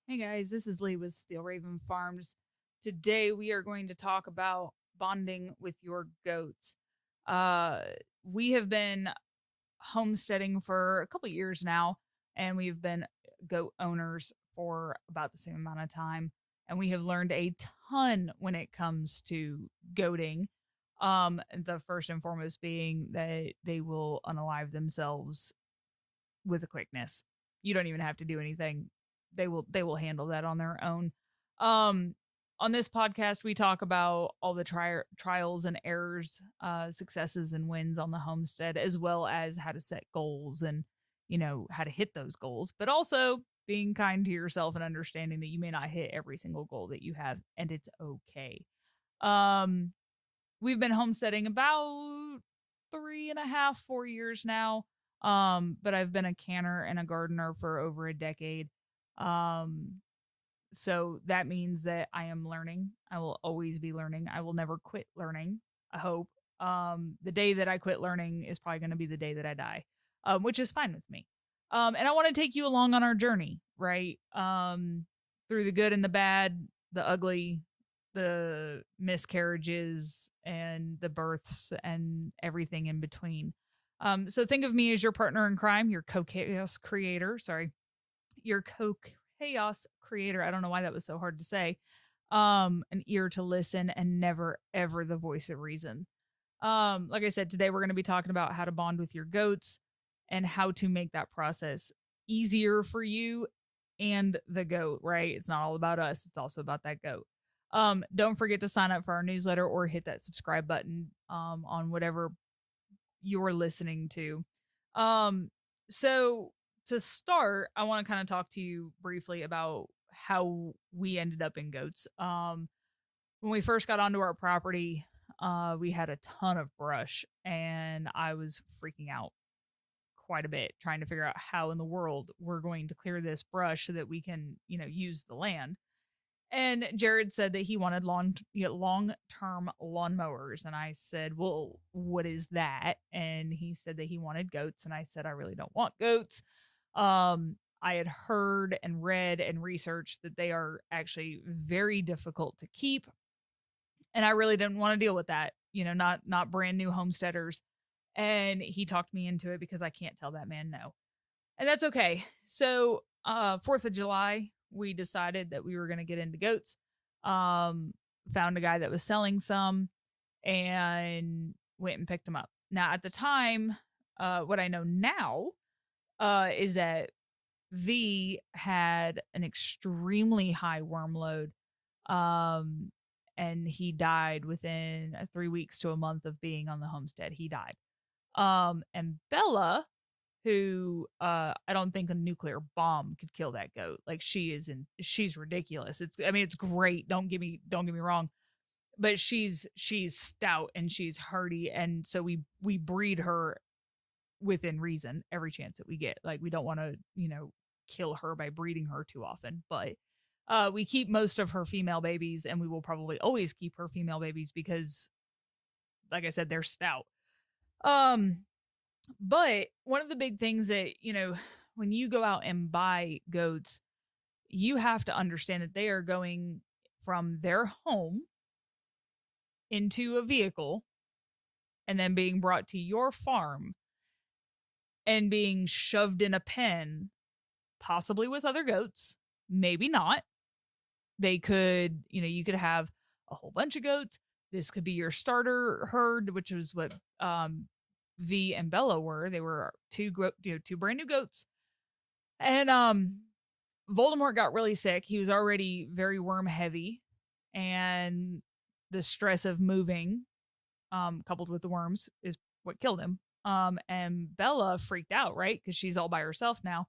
Hey guys, this is Leigh with Steel Raven Farms. Today we are going to talk about bonding with your goats. Uh, we have been homesteading for a couple years now, and we've been goat owners for about the same amount of time, and we have learned a ton when it comes to goating. The first and foremost being that they will unalive themselves with a quickness. You don't even have to do anything. They will handle that on their own. Um on this podcast we talk about all the trials and errors, successes and wins on the homestead, as well as how to set goals and how to hit those goals, but also being kind to yourself and understanding that you may not hit every single goal that you have, and it's okay. um we've been homesteading about 3.5, 4 years now. But I've been a canner and a gardener for over a decade. Um, so that means that I am learning. I will always be learning. I will never quit learning, I hope. The day that I quit learning is probably going to be the day that I die, which is fine with me. And I want to take you along on our journey, right? Through the good and the bad, the ugly, the miscarriages, and the births, and everything in between. So think of me as your partner in crime, your co-chaos creator. Sorry, your co-chaos creator. I don't know why that was so hard to say. An ear to listen, and never ever the voice of reason. Like I said, today we're going to be talking about how to bond with your goats and how to make that process easier for you and the goat, right? It's not all about us, it's also about that goat. Don't forget to sign up for our newsletter or hit that subscribe button on whatever you're listening to. Um, so to start, I want to kind of talk to you briefly about how we ended up in goats. When we first got onto our property, we had a ton of brush, and I was freaking out quite a bit trying to figure out how in the world we're going to clear this brush so that we can, use the land. And Jared said that he wanted long term lawnmowers, and I said, "Well, what is that?" And he said that he wanted goats, and I said, "I really don't want goats." I had heard and read and researched that they are actually very difficult to keep, and I really didn't want to deal with that. Not brand new homesteaders. And he talked me into it because I can't tell that man no, and that's okay. So, 4th of July, we decided that we were going to get into goats. Um, Found a guy that was selling some and went and picked them up. Now, at the time, what I know now is that V had an extremely high worm load. Um, and he died within 3 weeks to a month of being on the homestead. He died. And Bella, who I don't think a nuclear bomb could kill that goat. Like, she's ridiculous. It's great. Don't get me wrong, but she's stout and she's hardy, and so we breed her within reason every chance that we get. Like, we don't want to, kill her by breeding her too often, but we keep most of her female babies, and we will probably always keep her female babies because, like I said, they're stout. Um But one of the big things that, when you go out and buy goats, you have to understand that they are going from their home into a vehicle and then being brought to your farm and being shoved in a pen, possibly with other goats, maybe not. They could, you could have a whole bunch of goats. This could be your starter herd, which is what V and Bella were. They were two brand new goats. And Voldemort got really sick. He was already very worm heavy, and the stress of moving, coupled with the worms, is what killed him. And Bella freaked out, right? Because she's all by herself now,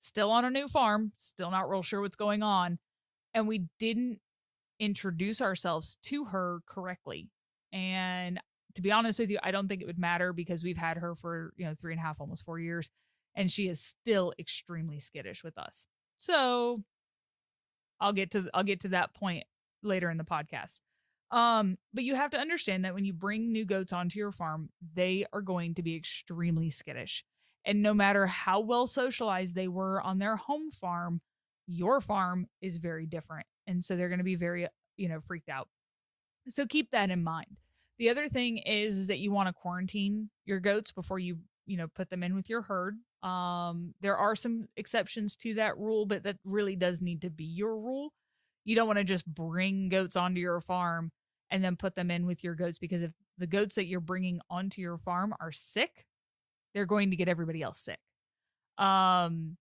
still on a new farm, still not real sure what's going on. And we didn't introduce ourselves to her correctly. And to be honest with you, I don't think it would matter because we've had her for, 3.5, almost 4 years, and she is still extremely skittish with us. So I'll get to that point later in the podcast. But you have to understand that when you bring new goats onto your farm, they are going to be extremely skittish. And no matter how well socialized they were on their home farm, Your farm is very different. And so they're going to be very, freaked out. So keep that in mind. The other thing is that you want to quarantine your goats before you, put them in with your herd. There are some exceptions to that rule, but that really does need to be your rule. You don't want to just bring goats onto your farm and then put them in with your goats, because if the goats that you're bringing onto your farm are sick, they're going to get everybody else sick. Um,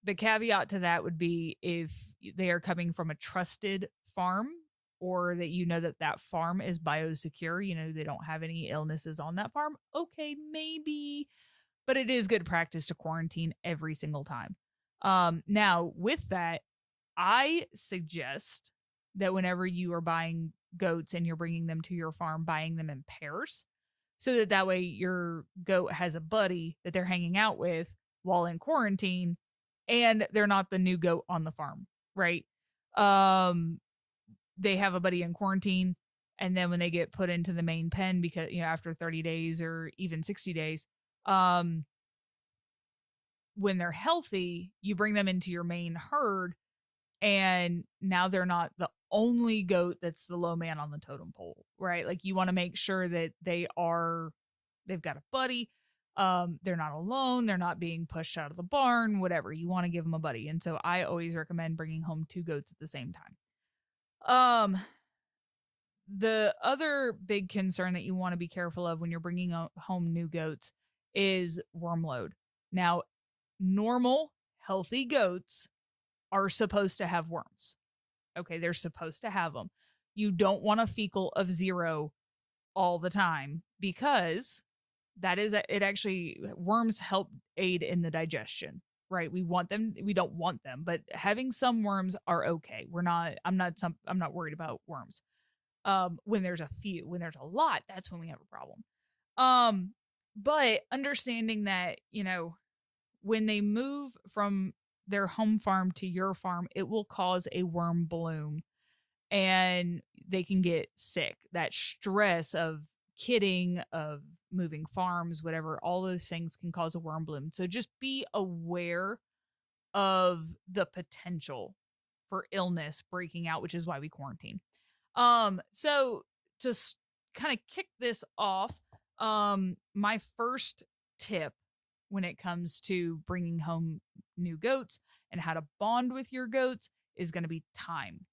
the caveat to that would be if they are coming from a trusted farm, or that that farm is biosecure, they don't have any illnesses on that farm. Okay, maybe, but it is good practice to quarantine every single time. Now, with that, I suggest that whenever you are buying goats and you're bringing them to your farm, buying them in pairs, so that way your goat has a buddy that they're hanging out with while in quarantine, and they're not the new goat on the farm, right? They have a buddy in quarantine, and then when they get put into the main pen, because after 30 days or even 60 days, when they're healthy, you bring them into your main herd, and now they're not the only goat that's the low man on the totem pole, right? Like, you want to make sure that they've got a buddy. They're not alone. They're not being pushed out of the barn, whatever. You want to give them a buddy. And so I always recommend bringing home 2 goats at the same time. The other big concern that you want to be careful of when you're bringing home new goats is worm load. Now, normal, healthy goats are supposed to have worms. Okay, they're supposed to have them. You don't want a fecal of 0 all the time, because worms help aid in the digestion, right? We don't want them, but having some worms are okay. I'm not worried about worms. When there's a few, when there's a lot, that's when we have a problem. But understanding that, when they move from their home farm to your farm, it will cause a worm bloom, and they can get sick. That stress of kidding, of moving farms, whatever, all those things can cause a worm bloom. So just be aware of the potential for illness breaking out, which is why we quarantine. So to kind of kick this off, my first tip when it comes to bringing home new goats and how to bond with your goats is going to be time.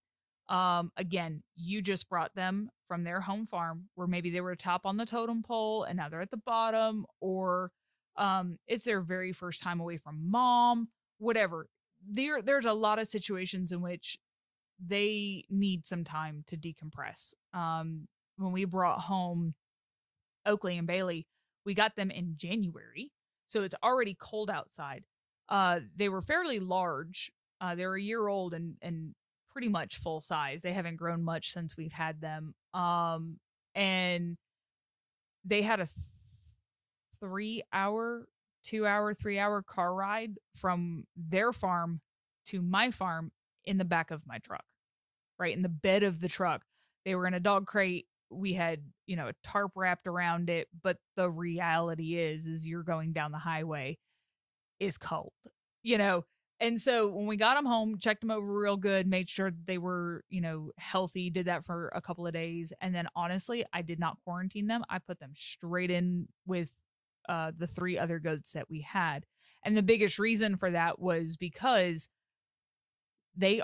Again, you just brought them from their home farm, where maybe they were top on the totem pole and now they're at the bottom, or it's their very first time away from mom, whatever. There's a lot of situations in which they need some time to decompress. When we brought home Oakley and Bailey, we got them in January, so it's already cold outside. They were fairly large. They were a year old and pretty much full size. They haven't grown much since we've had them. And they had a 3-hour, 2-hour, 3-hour car ride from their farm to my farm in the back of my truck, right in the bed of the truck. They were in a dog crate. We had, a tarp wrapped around it. But the reality is you're going down the highway, is cold, And so when we got them home, checked them over real good, made sure that they were, healthy, did that for a couple of days. And then honestly, I did not quarantine them. I put them straight in with the 3 other goats that we had. And the biggest reason for that was because I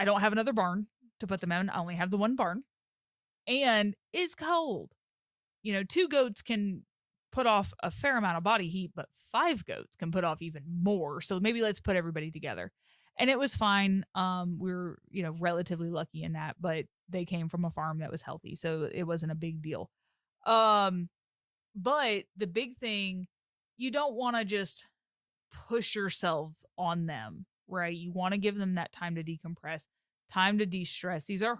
don't have another barn to put them in. I only have the one barn, and it's cold. 2 goats can put off a fair amount of body heat, but 5 goats can put off even more. So maybe let's put everybody together. And it was fine. We were, relatively lucky in that, but they came from a farm that was healthy, so it wasn't a big deal. But the big thing, you don't want to just push yourself on them, right? You want to give them that time to decompress, time to de-stress. These are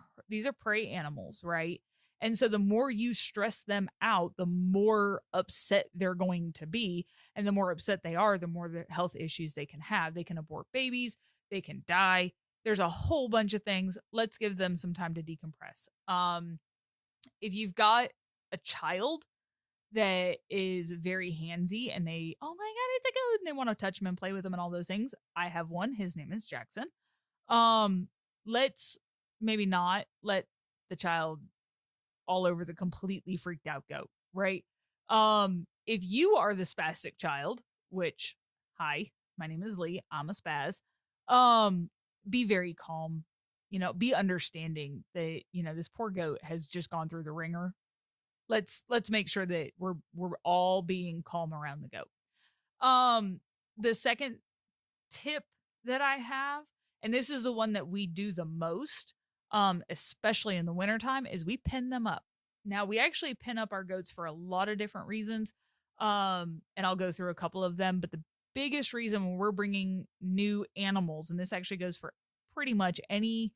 prey animals, right? And so the more you stress them out, the more upset they're going to be. And the more upset they are, the more the health issues they can have. They can abort babies. They can die. There's a whole bunch of things. Let's give them some time to decompress. If you've got a child, that is very handsy and they, oh my God, it's a goat. And they want to touch him and play with him and all those things. I have one. His name is Jackson. Um, let's maybe not let the child all over the completely freaked out goat, right? If you are the spastic child, which, hi, my name is Leigh, I'm a spaz, um, be very calm, be understanding that, this poor goat has just gone through the ringer. Let's make sure that we're all being calm around the goat. The second tip that I have, and this is the one that we do the most, especially in the wintertime, is we pin them up. Now, we actually pin up our goats for a lot of different reasons, and I'll go through a couple of them. But the biggest reason when we're bringing new animals, and this actually goes for pretty much any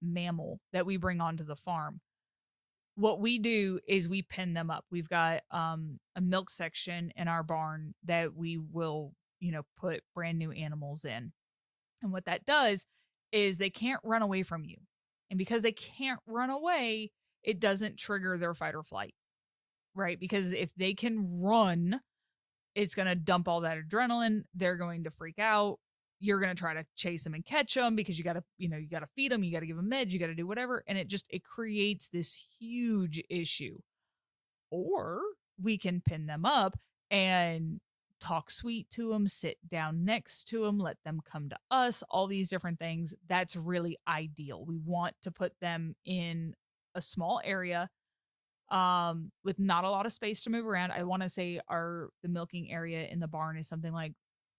mammal that we bring onto the farm, what we do is we pin them up. We've got a milk section in our barn that we will, put brand new animals in. And what that does is they can't run away from you. And because they can't run away, it doesn't trigger their fight or flight, right? Because if they can run, it's going to dump all that adrenaline. They're going to freak out. You're going to try to chase them and catch them because you got to, you got to feed them. You got to give them meds. You got to do whatever. And it creates this huge issue. Or we can pin them up and talk sweet to them, sit down next to them, let them come to us, all these different things. That's really ideal. We want to put them in a small area with not a lot of space to move around. I want to say the milking area in the barn is something like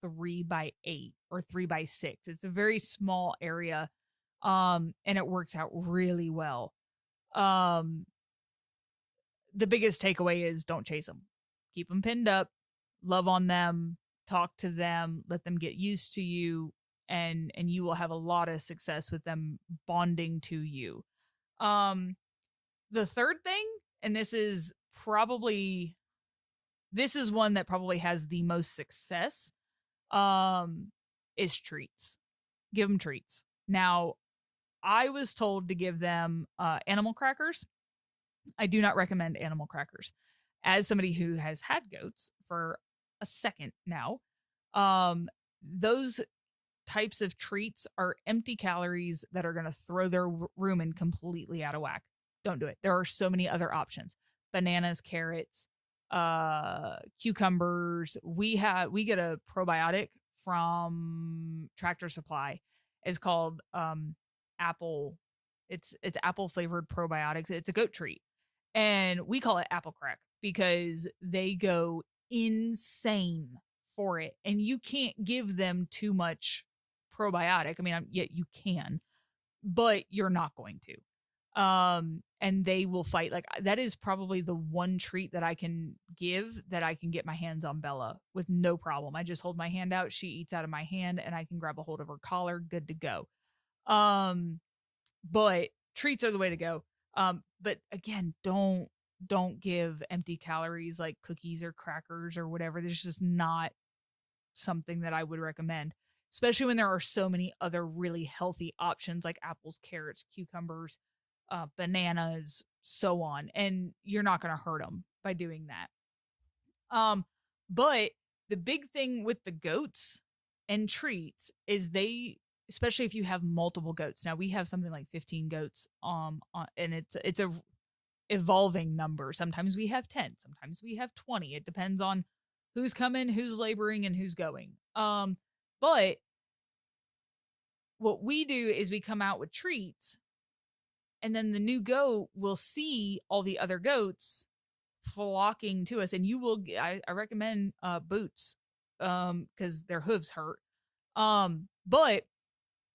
3x8 or 3x6. It's a very small area. And it works out really well. The biggest takeaway is don't chase them. Keep them pinned up, love on them, talk to them, let them get used to you, and you will have a lot of success with them bonding to you. The third thing, and this is one that probably has the most success, is treats. Give them treats. Now, I was told to give them animal crackers. I do not recommend animal crackers. As somebody who has had goats for a second now, those types of treats are empty calories that are going to throw their rumen completely out of whack. Don't do it. There are so many other options. Bananas, carrots, cucumbers. We get a probiotic from Tractor Supply. It's called apple. It's apple flavored probiotics. It's a goat treat. And we call it apple crack because they go insane for it. And you can't give them too much probiotic. I mean, yet you can, but you're not going to. And they will fight. Like, that is probably the one treat that I can give that I can get my hands on Bella with no problem. I just hold my hand out. She eats out of my hand and I can grab a hold of her collar. Good to go. But treats are the way to go. But again, don't give empty calories like cookies or crackers or whatever. There's just not something that I would recommend, especially when there are so many other really healthy options like apples, carrots, cucumbers, bananas, so on. And you're not going to hurt them by doing that. But the big thing with the goats and treats is especially if you have multiple goats. Now we have something like 15 goats, and it's a evolving number. Sometimes we have 10, sometimes we have 20. It depends on who's coming, who's laboring, and who's going. But what we do is we come out with treats, and then the new goat will see all the other goats flocking to us, and I recommend boots, because their hooves hurt. But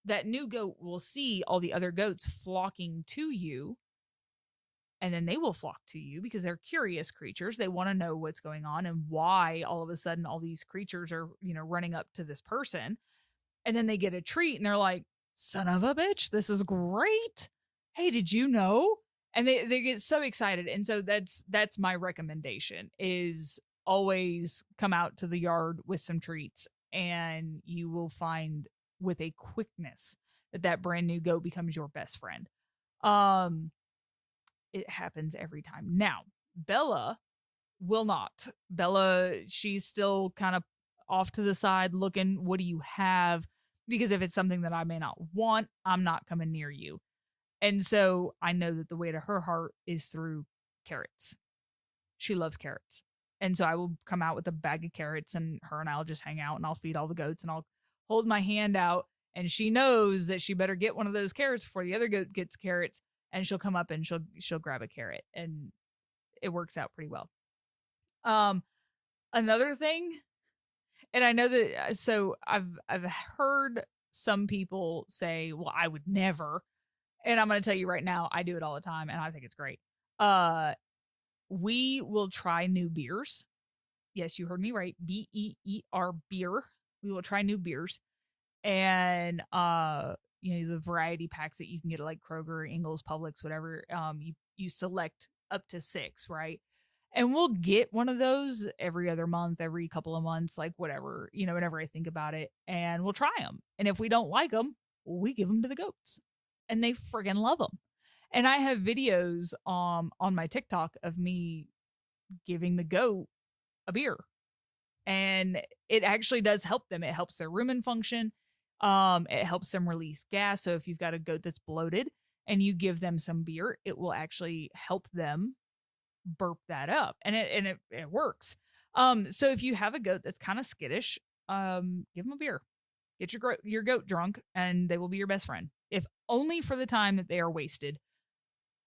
that new goat will see all the other goats flocking to you, and then they will flock to you because they're curious creatures. They want to know what's going on and why all of a sudden all these creatures are, running up to this person. And then they get a treat and they're like, son of a bitch, this is great. Hey, did you know? And they get so excited. And so that's my recommendation, is always come out to the yard with some treats, and you will find with a quickness that brand new goat becomes your best friend. It happens every time. Now, Bella will not. Bella, she's still kind of off to the side looking, what do you have? Because if it's something that I may not want, I'm not coming near you. And so I know that the way to her heart is through carrots. She loves carrots. And so I will come out with a bag of carrots, and her and I'll just hang out, and I'll feed all the goats, and I'll hold my hand out, and she knows that she better get one of those carrots before the other goat gets carrots, and she'll come up and she'll grab a carrot, and it works out pretty well. Um Another thing, and I know that so I've heard some people say, "Well, I would never." And I'm going to tell you right now, I do it all the time, and I think it's great. We will try new beers. Yes, you heard me right. BEER beer. We will try new beers. And the variety packs that you can get at like Kroger, Ingles, Publix, whatever. You select up to 6, right? And we'll get one of those every other month, every couple of months, like whatever, whenever I think about it, and we'll try them. And if we don't like them, we give them to the goats, and they friggin' love them. And I have videos on my TikTok of me giving the goat a beer, and it actually does help them. It helps their rumen function. It helps them release gas. So if you've got a goat that's bloated and you give them some beer, it will actually help them burp that up, and it works. So if you have a goat that's kind of skittish, give them a beer. Get your goat drunk, and they will be your best friend, if only for the time that they are wasted.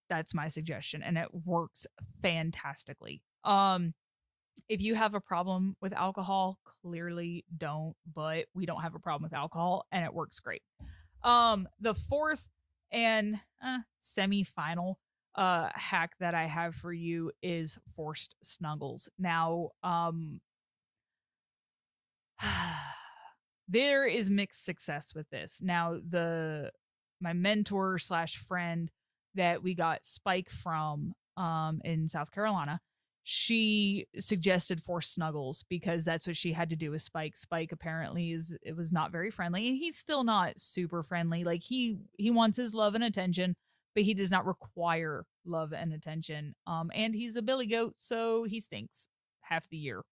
That's my suggestion, and it works fantastically. If you have a problem with alcohol, clearly don't, but we don't have a problem with alcohol, and it works great. The fourth and semi-final hack that I have for you is forced snuggles. Now, there is mixed success with this. Now, my mentor slash friend that we got Spike from in South Carolina, she suggested forced snuggles because that's what she had to do with Spike. Spike apparently it was not very friendly, and he's still not super friendly. Like he wants his love and attention, but he does not require love and attention. And he's a billy goat, so he stinks half the year.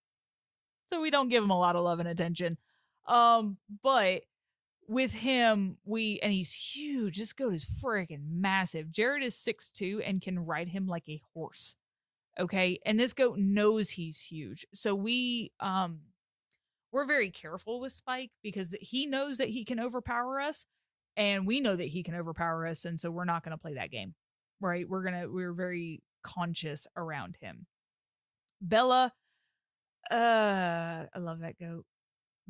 So we don't give him a lot of love and attention. But with him, and he's huge. This goat is freaking massive. Jared is 6'2" and can ride him like a horse. Okay. And this goat knows he's huge. So we're very careful with Spike because he knows that he can overpower us, and we know that he can overpower us. And so we're not going to play that game, right? We're very conscious around him. Bella, I love that goat.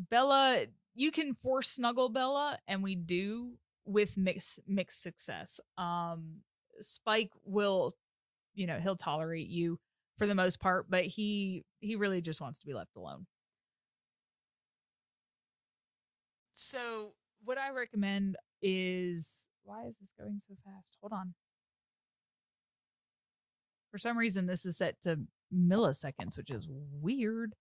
Bella, you can force snuggle Bella, and we do with mixed success. Spike will, he'll tolerate you for the most part, but he really just wants to be left alone. So what I recommend is, why is this going so fast? Hold on. For some reason, this is set to milliseconds, which is weird.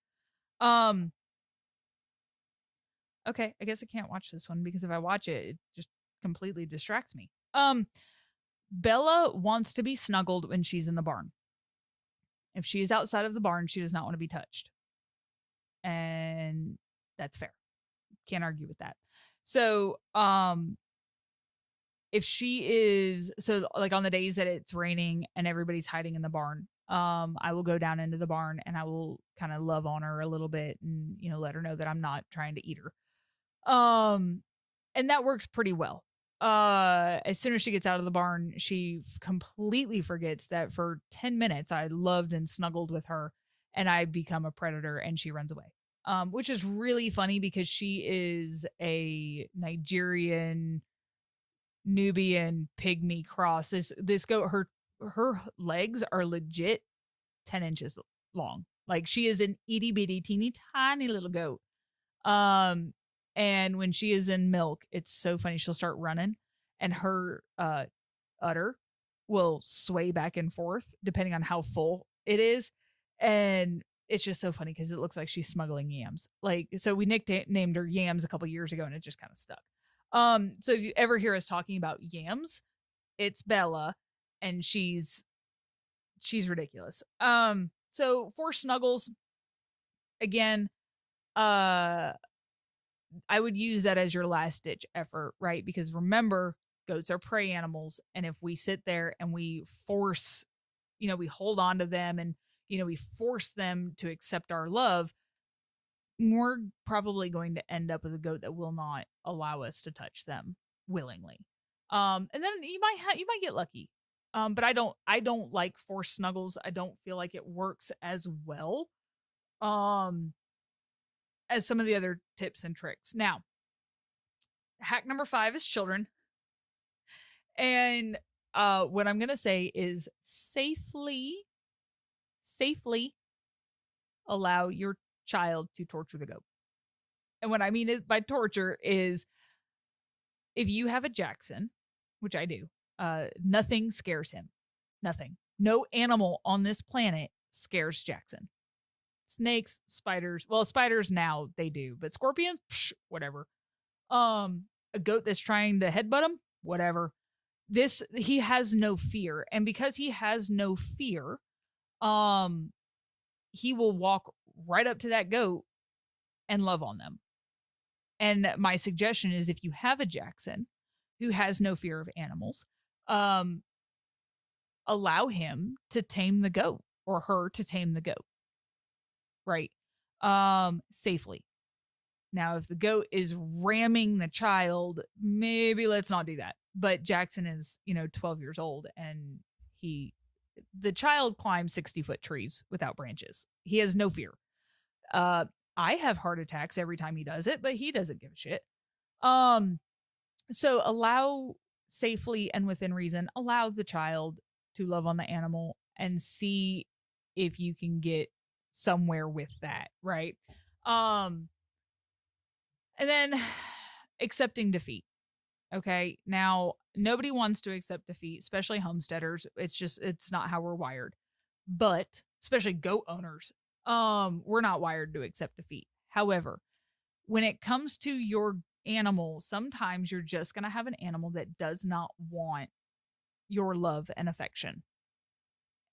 Okay, I guess I can't watch this one because if I watch it, it just completely distracts me. Bella wants to be snuggled when she's in the barn. If she is outside of the barn, she does not want to be touched. And that's fair. Can't argue with that. So, if she is, so like on the days that it's raining and everybody's hiding in the barn, I will go down into the barn and I will kind of love on her a little bit and, let her know that I'm not trying to eat her. And that works pretty well. As soon as she gets out of the barn, she completely forgets that for 10 minutes I loved and snuggled with her, and I become a predator and she runs away. Which is really funny because she is a Nigerian Nubian pygmy cross. This goat, her legs are legit 10 inches long. Like she is an itty bitty teeny tiny little goat. And when she is in milk, it's so funny. She'll start running, and her udder will sway back and forth depending on how full it is. And it's just so funny because it looks like she's smuggling yams. Like, so we nicknamed her Yams a couple years ago, and it just kind of stuck. So if you ever hear us talking about yams, it's Bella, and she's ridiculous. So for snuggles, again, uh I would use that as your last ditch effort, right? Because remember, goats are prey animals. And if we sit there and we force, we hold on to them and, we force them to accept our love, we're probably going to end up with a goat that will not allow us to touch them willingly. And then you might get lucky. But I don't like forced snuggles. I don't feel like it works as well. Um, as some of the other tips and tricks. Now, hack number 5 is children. And what I'm gonna say is safely allow your child to torture the goat. And what I mean is by torture is if you have a Jackson, which I do, nothing scares him. Nothing. No animal on this planet scares Jackson. Snakes, spiders. Well, spiders now they do, but scorpions, psh, whatever. A goat that's trying to headbutt him, whatever. He has no fear, and because he has no fear, he will walk right up to that goat and love on them. And my suggestion is if you have a Jackson who has no fear of animals, allow him to tame the goat or her to tame the goat, right? Safely. Now, if the goat is ramming the child, maybe let's not do that. But Jackson is, 12 years old and the child climbs 60-foot trees without branches. He has no fear. I have heart attacks every time he does it, but he doesn't give a shit. So allow safely and within reason, allow the child to love on the animal and see if you can get somewhere with that, right? And then accepting defeat. Okay. Now, nobody wants to accept defeat, especially homesteaders. It's not how we're wired. But especially goat owners, we're not wired to accept defeat. However, when it comes to your animal, sometimes you're just going to have an animal that does not want your love and affection.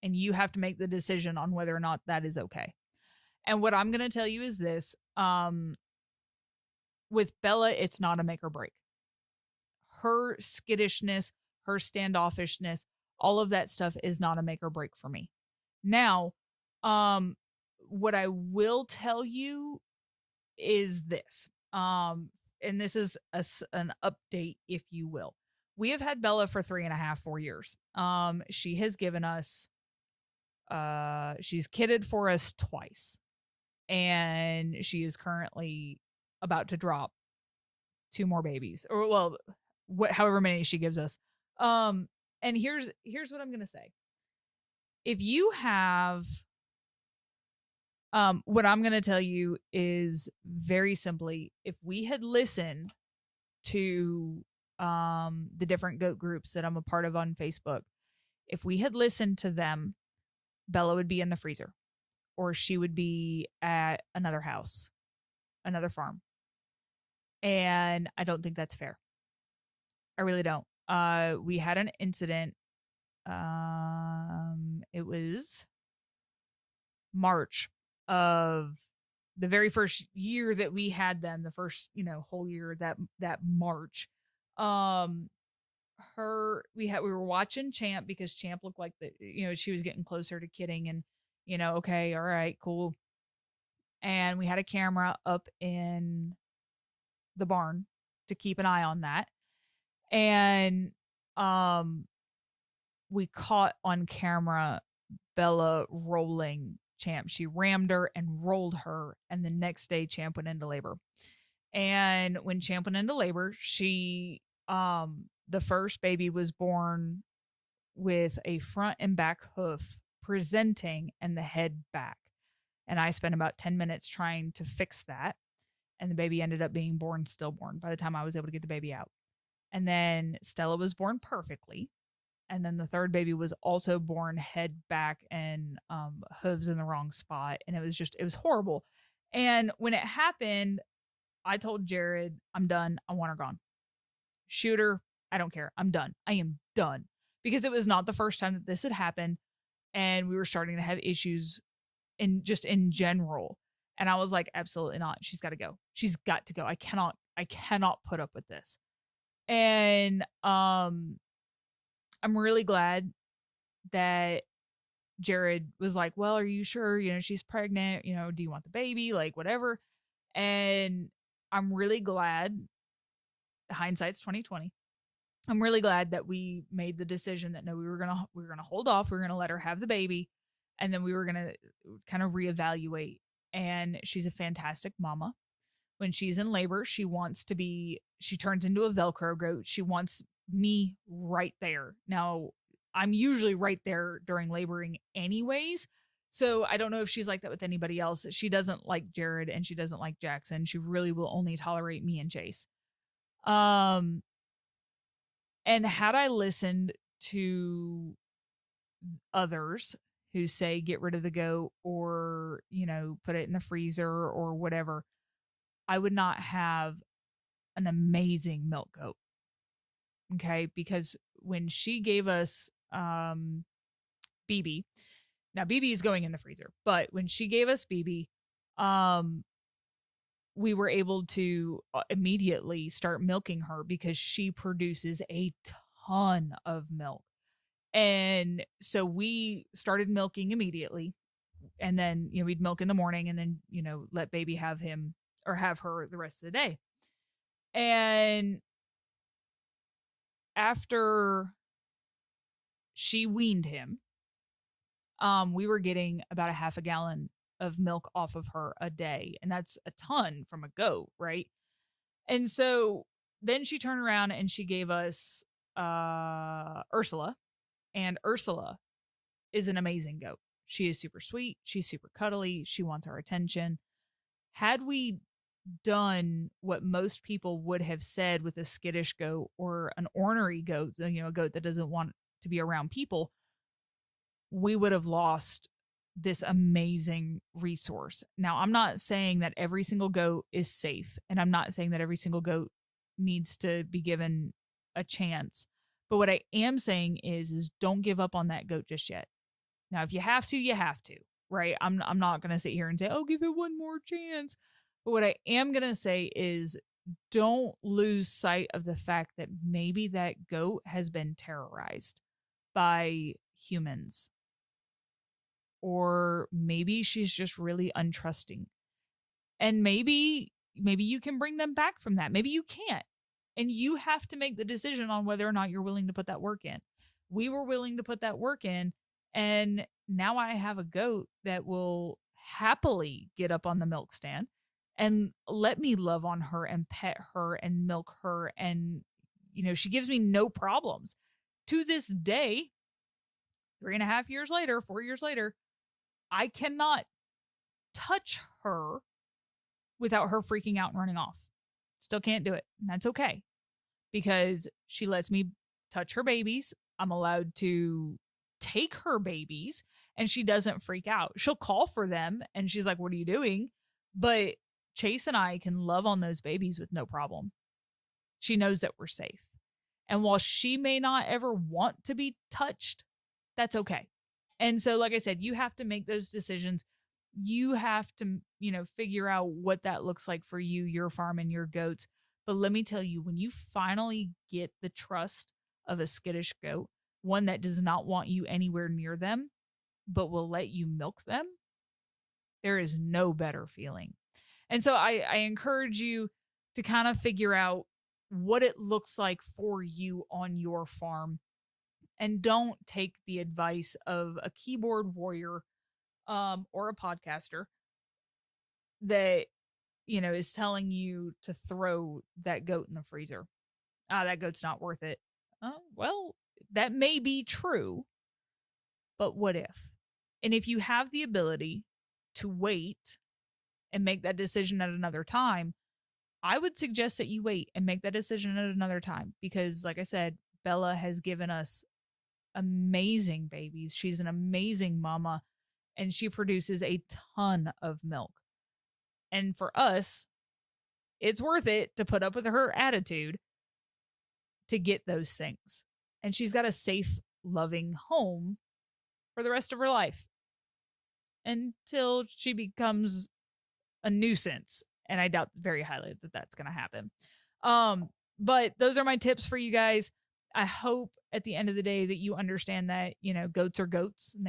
And you have to make the decision on whether or not that is okay. And what I'm going to tell you is this, with Bella, it's not a make or break. Her skittishness, her standoffishness, all of that stuff is not a make or break for me. Now, what I will tell you is this, and this is an update, if you will. We have had Bella for 3.5, 4 years. She has given us, she's kidded for us twice, and she is currently about to drop 2 more babies, or well, however many she gives us. And here's what I'm gonna say. If you have, what I'm gonna tell you is very simply, if we had listened to the different goat groups that I'm a part of on Facebook, if we had listened to them, Bella would be in the freezer, or she would be at another house, another farm. And I don't think that's fair. I really don't. We had an incident. It was March of the very first year that we had them, the first, whole year that March. We were watching Champ because Champ looked like she was getting closer to kidding, and okay, all right, cool. And we had a camera up in the barn to keep an eye on that. And we caught on camera Bella rolling Champ. She rammed her and rolled her, and the next day Champ went into labor. And when Champ went into labor, she the first baby was born with a front and back hoof presenting and the head back. And I spent about 10 minutes trying to fix that. And the baby ended up being born stillborn by the time I was able to get the baby out. And then Stella was born perfectly. And then the third baby was also born head back and hooves in the wrong spot. And it was horrible. And when it happened, I told Jared, I'm done. I want her gone. Shoot her. I don't care. I'm done. I am done. Because it was not the first time that this had happened. And we were starting to have issues in general. And I was like, absolutely not. She's got to go. She's got to go. I cannot put up with this. And I'm really glad that Jared was like, well, are you sure? She's pregnant. Do you want the baby? Like, whatever. And I'm really glad, hindsight's 2020. I'm really glad that we made the decision that no, we were gonna hold off. We were gonna let her have the baby, and then we were gonna kind of reevaluate. And she's a fantastic mama. When she's in labor, she turns into a Velcro goat. She wants me right there. Now, I'm usually right there during laboring anyways. So I don't know if she's like that with anybody else. She doesn't like Jared and she doesn't like Jackson. She really will only tolerate me and Chase. Um, and had I listened to others who say get rid of the goat or, put it in the freezer or whatever, I would not have an amazing milk goat. Okay. Because when she gave us BB, now BB is going in the freezer, but when she gave us BB, we were able to immediately start milking her because she produces a ton of milk. And so we started milking immediately. And then, we'd milk in the morning and then, let baby have him or have her the rest of the day. And after she weaned him, we were getting about a half a gallon of milk off of her a day. And that's a ton from a goat, right? And so then she turned around and she gave us Ursula. And Ursula is an amazing goat. She is super sweet. She's super cuddly. She wants our attention. Had we done what most people would have said with a skittish goat or an ornery goat, a goat that doesn't want to be around people, we would have lost this amazing resource. Now, I'm not saying that every single goat is safe, and I'm not saying that every single goat needs to be given a chance. But what I am saying is don't give up on that goat just yet. Now, if you have to, you have to, right? I'm not going to sit here and say, oh, give it one more chance. But what I am going to say is don't lose sight of the fact that maybe that goat has been terrorized by humans. Or maybe she's just really untrusting. And maybe you can bring them back from that. Maybe you can't. And you have to make the decision on whether or not you're willing to put that work in. We were willing to put that work in. And now I have a goat that will happily get up on the milk stand and let me love on her and pet her and milk her. And, she gives me no problems. To this day, 3.5 years later, 4 years later, I cannot touch her without her freaking out and running off. Still can't do it. And that's okay because she lets me touch her babies. I'm allowed to take her babies and she doesn't freak out. She'll call for them and she's like, what are you doing? But Chase and I can love on those babies with no problem. She knows that we're safe. And while she may not ever want to be touched, that's okay. And so, like I said, you have to make those decisions. You have to, figure out what that looks like for you, your farm, and your goats. But let me tell you, when you finally get the trust of a skittish goat, one that does not want you anywhere near them, but will let you milk them, there is no better feeling. And so I encourage you to kind of figure out what it looks like for you on your farm. And don't take the advice of a keyboard warrior or a podcaster that, is telling you to throw that goat in the freezer. That goat's not worth it. Well, that may be true, but what if? And if you have the ability to wait and make that decision at another time, I would suggest that you wait and make that decision at another time because, like I said, Bella has given us amazing babies. She's an amazing mama and she produces a ton of milk. And for us, it's worth it to put up with her attitude to get those things. And she's got a safe, loving home for the rest of her life. until she becomes a nuisance. And I doubt very highly that that's going to happen. But those are my tips for you guys. I hope at the end of the day that you understand that, you know, goats are goats and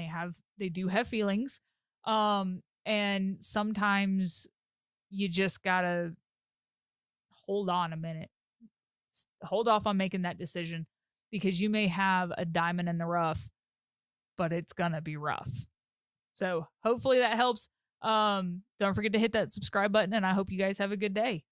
they do have feelings. And sometimes you just gotta hold on a minute, hold off on making that decision, because you may have a diamond in the rough, but it's gonna be rough. So hopefully that helps. Don't forget to hit that subscribe button, and I hope you guys have a good day.